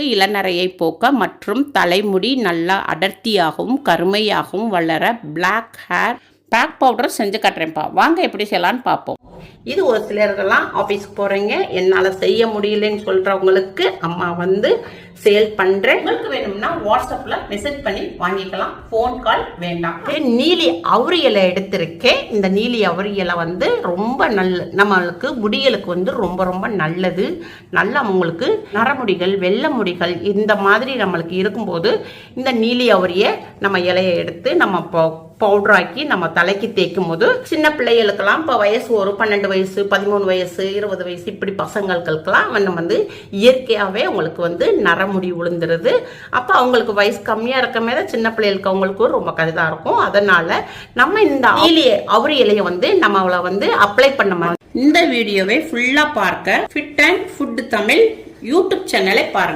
இளநரையை போக்க மற்றும் தலைமுடி நல்லா அடர்த்தியாகவும் கருமையாகவும் வளர பிளாக் ஹேர் பேக் பவுடர் செஞ்சு காட்டுறேன்ப்பா. வாங்க எப்படி செய்யலான்னு பார்ப்போம். இது ஒரு சிலர்கள்லாம் ஆஃபீஸ்க்கு போகிறீங்க, என்னால் செய்ய முடியலன்னு சொல்கிறவங்களுக்கு அம்மா சேல் பண்ணுறேன். உங்களுக்கு வேணும்னா வாட்ஸ்அப்பில் மெசேஜ் பண்ணி வாங்கிக்கலாம், ஃபோன் கால் வேண்டாம். நீலி அவுரி இலை எடுத்திருக்கேன். இந்த நீலி அவுரி இலை ரொம்ப நம்மளுக்கு முடிகளுக்கு ரொம்ப ரொம்ப நல்லது. நல்லா உங்களுக்கு நரமுடிகள் வெள்ளை முடிகள் இந்த மாதிரி நம்மளுக்கு இருக்கும்போது இந்த நீலி அவுரியை நம்ம இலையை எடுத்து நம்ம பவுடராக்கி நம்ம தலைக்கு தேய்க்கும் போது சின்ன பிள்ளைகளுக்கெல்லாம் இப்போ வயசு ஒரு 12 வயசு 13 வயசு 20 வயசு இப்படி பசங்களுக்கெல்லாம் நம்ம இயற்கையாகவே உங்களுக்கு நரமுடி விழுந்துருது. அப்போ அவங்களுக்கு வயசு கம்மியாக இருக்கமே தான் சின்ன பிள்ளைகளுக்கு அவங்களுக்கு ரொம்ப கருதாக இருக்கும். அதனால நம்ம இந்த அவுரி இலையை நம்மளை அப்ளை பண்ண மாதிரி இந்த வீடியோவை ஃபுல்லாக பார்க்க fit and food Tamil YouTube சேனலை பாருங்க.